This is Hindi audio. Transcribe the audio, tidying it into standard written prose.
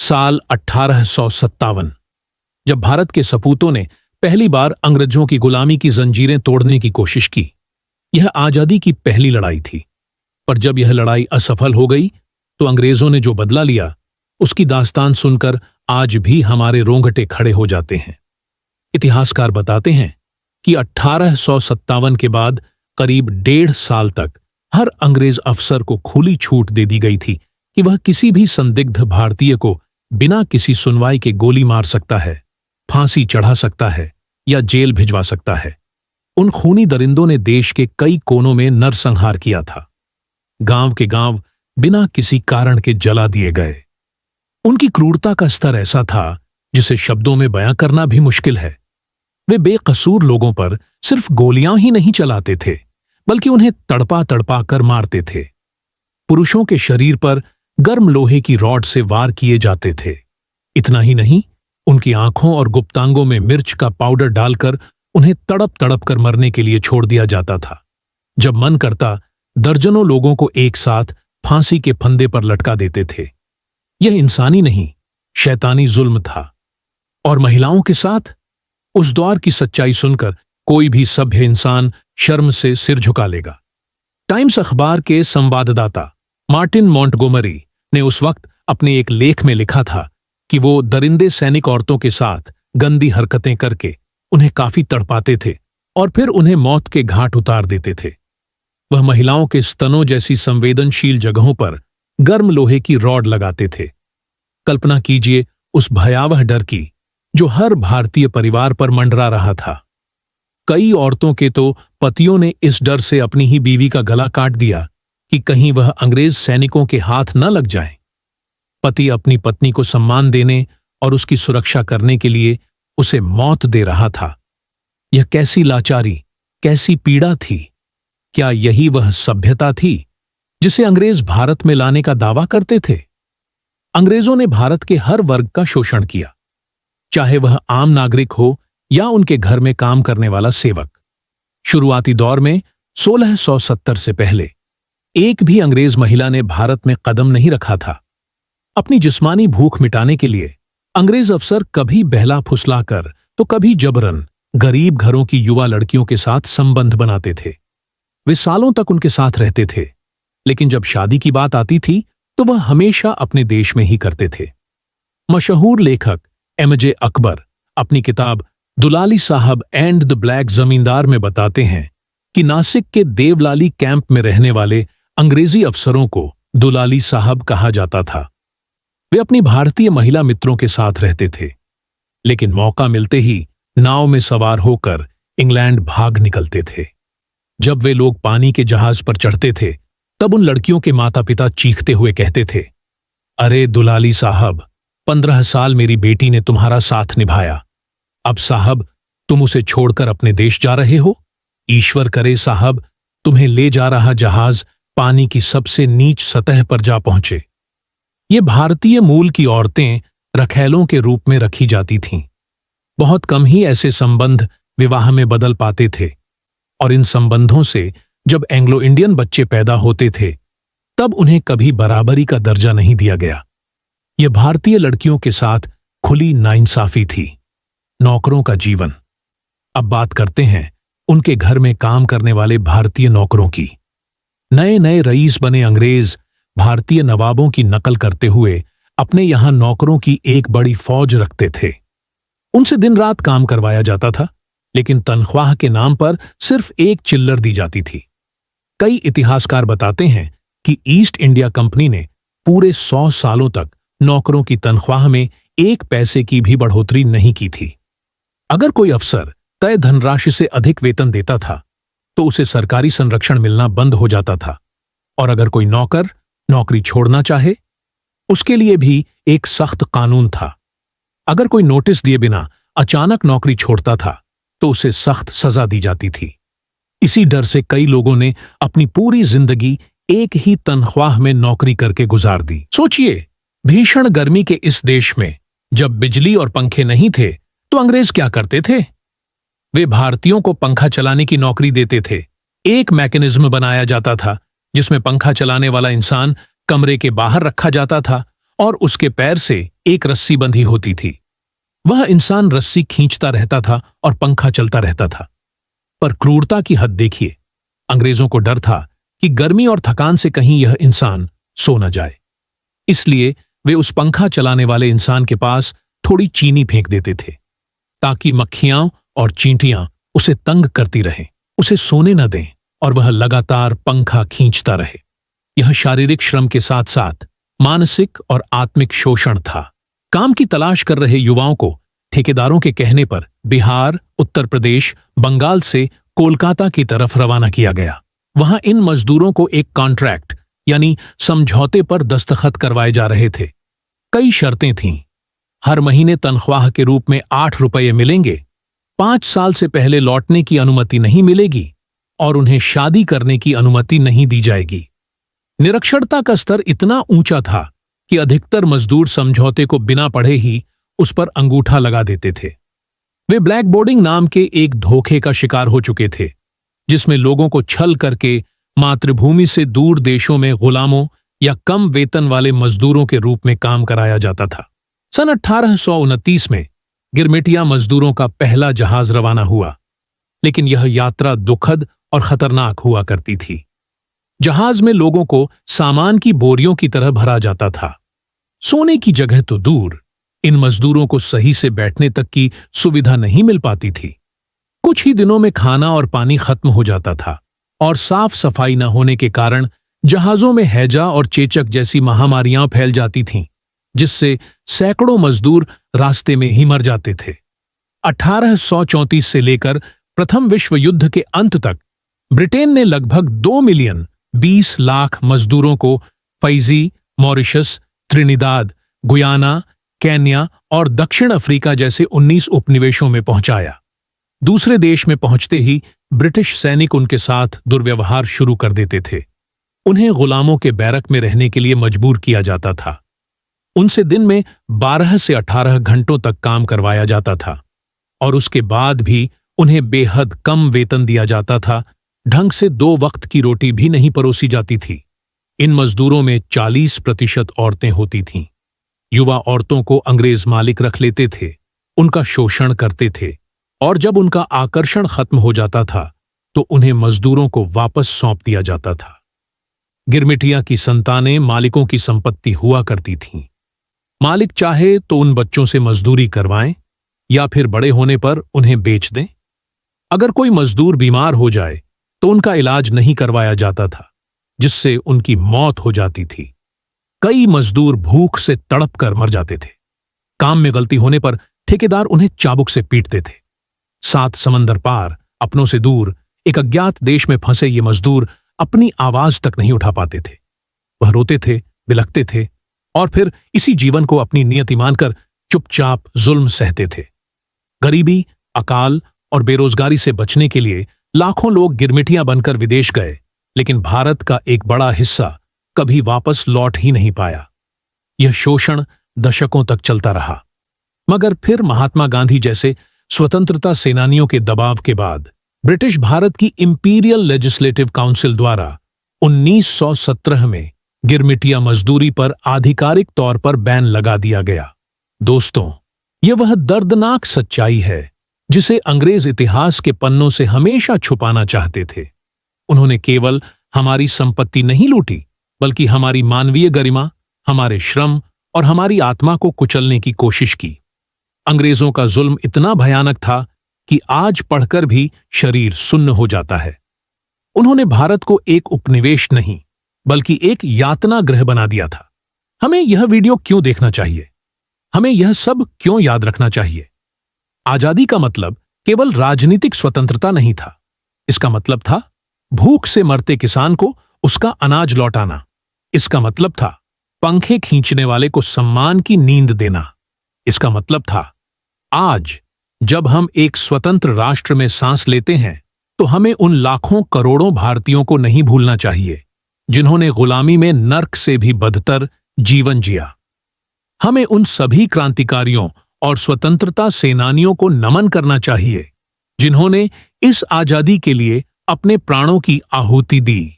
साल 1857, जब भारत के सपूतों ने पहली बार अंग्रेजों की गुलामी की जंजीरें तोड़ने की कोशिश की। यह आजादी की पहली लड़ाई थी, पर जब यह लड़ाई असफल हो गई तो अंग्रेजों ने जो बदला लिया, उसकी दास्तान सुनकर आज भी हमारे रोंगटे खड़े हो जाते हैं। इतिहासकार बताते हैं कि 1857 के बाद करीब 1.5 साल तक हर अंग्रेज अफसर को खुली छूट दे दी गई थी कि वह किसी भी संदिग्ध भारतीय को बिना किसी सुनवाई के गोली मार सकता है, फांसी चढ़ा सकता है या जेल भिजवा सकता है। उन खूनी दरिंदों ने देश के कई कोनों में नरसंहार किया था। गांव के गांव बिना किसी कारण के जला दिए गए। उनकी क्रूरता का स्तर ऐसा था जिसे शब्दों में बयां करना भी मुश्किल है। वे बेकसूर लोगों पर सिर्फ गोलियां ही नहीं चलाते थे, बल्कि उन्हें तड़पा तड़पा कर मारते थे। पुरुषों के शरीर पर गर्म लोहे की रॉड से वार किए जाते थे। इतना ही नहीं, उनकी आंखों और गुप्तांगों में मिर्च का पाउडर डालकर उन्हें तड़प तड़प कर मरने के लिए छोड़ दिया जाता था। जब मन करता दर्जनों लोगों को एक साथ फांसी के फंदे पर लटका देते थे। यह इंसानी नहीं, शैतानी जुल्म था। और महिलाओं के साथ उस दौर की सच्चाई सुनकर कोई भी सभ्य इंसान शर्म से सिर झुका लेगा। टाइम्स अखबार के संवाददाता मार्टिन मॉन्टगोमरी ने उस वक्त अपने एक लेख में लिखा था कि वो दरिंदे सैनिक औरतों के साथ गंदी हरकतें करके उन्हें काफी तड़पाते थे और फिर उन्हें मौत के घाट उतार देते थे। वह महिलाओं के स्तनों जैसी संवेदनशील जगहों पर गर्म लोहे की रॉड लगाते थे। कल्पना कीजिए उस भयावह डर की जो हर भारतीय परिवार पर मंडरा रहा था। कई औरतों के तो पतियों ने इस डर से अपनी ही बीवी का गला काट दिया कि कहीं वह अंग्रेज सैनिकों के हाथ न लग जाए। पति अपनी पत्नी को सम्मान देने और उसकी सुरक्षा करने के लिए उसे मौत दे रहा था। यह कैसी लाचारी, कैसी पीड़ा थी। क्या यही वह सभ्यता थी जिसे अंग्रेज भारत में लाने का दावा करते थे? अंग्रेजों ने भारत के हर वर्ग का शोषण किया, चाहे वह आम नागरिक हो या उनके घर में काम करने वाला सेवक। शुरुआती दौर में 1670 से पहले एक भी अंग्रेज महिला ने भारत में कदम नहीं रखा था। अपनी जिस्मानी भूख मिटाने के लिए अंग्रेज अफसर कभी बहला फुसलाकर तो कभी जबरन गरीब घरों की युवा लड़कियों के साथ संबंध बनाते थे। वे सालों तक उनके साथ रहते थे, लेकिन जब शादी की बात आती थी तो वह हमेशा अपने देश में ही करते थे। मशहूर लेखक एमजे अकबर अपनी किताब दुलाली साहब एंड द ब्लैक जमींदार में बताते हैं कि नासिक के देवलाली कैंप में रहने वाले अंग्रेजी अफसरों को दुलाली साहब कहा जाता था। वे अपनी भारतीय महिला मित्रों के साथ रहते थे, लेकिन मौका मिलते ही नाव में सवार होकर इंग्लैंड भाग निकलते थे। जब वे लोग पानी के जहाज पर चढ़ते थे, तब उन लड़कियों के माता पिता चीखते हुए कहते थे, अरे दुलाली साहब, 15 साल मेरी बेटी ने तुम्हारा साथ निभाया, अब साहब तुम उसे छोड़कर अपने देश जा रहे हो। ईश्वर करे साहब तुम्हें ले जा रहा जहाज पानी की सबसे नीच सतह पर जा पहुंचे। ये भारतीय मूल की औरतें रखैलों के रूप में रखी जाती थीं। बहुत कम ही ऐसे संबंध विवाह में बदल पाते थे, और इन संबंधों से जब एंग्लो इंडियन बच्चे पैदा होते थे तब उन्हें कभी बराबरी का दर्जा नहीं दिया गया। यह भारतीय लड़कियों के साथ खुली नाइंसाफी थी। नौकरों का जीवन। अब बात करते हैं उनके घर में काम करने वाले भारतीय नौकरों की। नए नए रईस बने अंग्रेज भारतीय नवाबों की नकल करते हुए अपने यहां नौकरों की एक बड़ी फौज रखते थे। उनसे दिन रात काम करवाया जाता था, लेकिन तनख्वाह के नाम पर सिर्फ एक चिल्लर दी जाती थी। कई इतिहासकार बताते हैं कि ईस्ट इंडिया कंपनी ने पूरे 100 सालों तक नौकरों की तनख्वाह में 1 पैसे की भी बढ़ोतरी नहीं की थी। अगर कोई अफसर तय धनराशि से अधिक वेतन देता था तो उसे सरकारी संरक्षण मिलना बंद हो जाता था, और अगर कोई नौकर नौकरी छोड़ना चाहे उसके लिए भी एक सख्त कानून था। अगर कोई नोटिस दिए बिना अचानक नौकरी छोड़ता था तो उसे सख्त सजा दी जाती थी। इसी डर से कई लोगों ने अपनी पूरी जिंदगी एक ही तनख्वाह में नौकरी करके गुजार दी। सोचिए, भीषण गर्मी के इस देश में जब बिजली और पंखे नहीं थे तो अंग्रेज क्या करते थे? वे भारतीयों को पंखा चलाने की नौकरी देते थे। एक मैकेनिज्म बनाया जाता था जिसमें पंखा चलाने वाला इंसान कमरे के बाहर रखा जाता था और उसके पैर से एक रस्सी बंधी होती थी। वह इंसान रस्सी खींचता रहता था और पंखा चलता रहता था। पर क्रूरता की हद देखिए। अंग्रेजों को डर था कि गर्मी और थकान से कहीं यह इंसान सो न जाए, इसलिए वे उस पंखा चलाने वाले इंसान के पास थोड़ी चीनी फेंक देते थे, ताकि मक्खियां और चींटियां उसे तंग करती रहें, उसे सोने न दें और वह लगातार पंखा खींचता रहे। यह शारीरिक श्रम के साथ साथ मानसिक और आत्मिक शोषण था। काम की तलाश कर रहे युवाओं को ठेकेदारों के कहने पर बिहार, उत्तर प्रदेश, बंगाल से कोलकाता की तरफ रवाना किया गया। वहां इन मजदूरों को एक कॉन्ट्रैक्ट यानी समझौते पर दस्तखत करवाए जा रहे थे। कई शर्तें थीं। हर महीने तनख्वाह के रूप में 8 रुपये मिलेंगे, 5 साल से पहले लौटने की अनुमति नहीं मिलेगी और उन्हें शादी करने की अनुमति नहीं दी जाएगी। निरक्षरता का स्तर इतना ऊंचा था कि अधिकतर मजदूर समझौते को बिना पढ़े ही उस पर अंगूठा लगा देते थे। वे ब्लैक बोर्डिंग नाम के एक धोखे का शिकार हो चुके थे, जिसमें लोगों को छल करके मातृभूमि से दूर देशों में गुलामों या कम वेतन वाले मजदूरों के रूप में काम कराया जाता था। सन 1829 में गिरमिटिया मजदूरों का पहला जहाज रवाना हुआ, लेकिन यह यात्रा दुखद और खतरनाक हुआ करती थी। जहाज में लोगों को सामान की बोरियों की तरह भरा जाता था। सोने की जगह तो दूर, इन मजदूरों को सही से बैठने तक की सुविधा नहीं मिल पाती थी। कुछ ही दिनों में खाना और पानी खत्म हो जाता था और साफ सफाई न होने के कारण जहाजों में हैजा और चेचक जैसी महामारियां फैल जाती थीं, जिससे सैकड़ों मजदूर रास्ते में ही मर जाते थे। 1834 से लेकर प्रथम विश्व युद्ध के अंत तक ब्रिटेन ने लगभग 2 मिलियन 20 लाख मजदूरों को Faizi, Mauritius, Trinidad, Guyana, Kenya और दक्षिण अफ्रीका जैसे 19 उपनिवेशों में पहुंचाया। दूसरे देश में पहुंचते ही ब्रिटिश सैनिक उनके साथ दुर्व्यवहार शुरू कर देते थे। उन्हें गुलामों के बैरक में रहने के लिए मजबूर किया जाता था। उनसे दिन में 12 से 18 घंटों तक काम करवाया जाता था और उसके बाद भी उन्हें बेहद कम वेतन दिया जाता था। ढंग से 2 वक्त की रोटी भी नहीं परोसी जाती थी। इन मजदूरों में 40% औरतें होती थीं। युवा औरतों को अंग्रेज मालिक रख लेते थे, उनका शोषण करते थे और जब उनका आकर्षण खत्म हो जाता था तो उन्हें मजदूरों को वापस सौंप दिया जाता था। गिरमिटिया की संतानें मालिकों की संपत्ति हुआ करती थीं। मालिक चाहे तो उन बच्चों से मजदूरी करवाएं या फिर बड़े होने पर उन्हें बेच दें। अगर कोई मजदूर बीमार हो जाए तो उनका इलाज नहीं करवाया जाता था, जिससे उनकी मौत हो जाती थी। कई मजदूर भूख से तड़प कर मर जाते थे। काम में गलती होने पर ठेकेदार उन्हें चाबुक से पीटते थे। 7 समंदर पार, अपनों से दूर, एक अज्ञात देश में फंसे ये मजदूर अपनी आवाज तक नहीं उठा पाते थे। वह रोते थे, बिलखते थे और फिर इसी जीवन को अपनी नियति मानकर चुपचाप जुल्म सहते थे। गरीबी, अकाल और बेरोजगारी से बचने के लिए लाखों लोग गिरमिटियां बनकर विदेश गए, लेकिन भारत का एक बड़ा हिस्सा कभी वापस लौट ही नहीं पाया। यह शोषण दशकों तक चलता रहा, मगर फिर महात्मा गांधी जैसे स्वतंत्रता सेनानियों के दबाव के बाद ब्रिटिश भारत की इंपीरियल लेजिस्लेटिव काउंसिल द्वारा 1917 में गिरमिटिया मजदूरी पर आधिकारिक तौर पर बैन लगा दिया गया। दोस्तों, यह वह दर्दनाक सच्चाई है जिसे अंग्रेज इतिहास के पन्नों से हमेशा छुपाना चाहते थे। उन्होंने केवल हमारी संपत्ति नहीं लूटी, बल्कि हमारी मानवीय गरिमा, हमारे श्रम और हमारी आत्मा को कुचलने की कोशिश की। अंग्रेजों का जुल्म इतना भयानक था कि आज पढ़कर भी शरीर सुन्न हो जाता है। उन्होंने भारत को एक उपनिवेश नहीं, बल्कि एक यातना गृह बना दिया था। हमें यह वीडियो क्यों देखना चाहिए? हमें यह सब क्यों याद रखना चाहिए? आजादी का मतलब केवल राजनीतिक स्वतंत्रता नहीं था। इसका मतलब था भूख से मरते किसान को उसका अनाज लौटाना। इसका मतलब था पंखे खींचने वाले को सम्मान की नींद देना। इसका मतलब था आज जब हम एक स्वतंत्र राष्ट्र में सांस लेते हैं तो हमें उन लाखों करोड़ों भारतीयों को नहीं भूलना चाहिए जिन्होंने गुलामी में नर्क से भी बदतर जीवन जिया। हमें उन सभी क्रांतिकारियों और स्वतंत्रता सेनानियों को नमन करना चाहिए जिन्होंने इस आजादी के लिए अपने प्राणों की आहुति दी।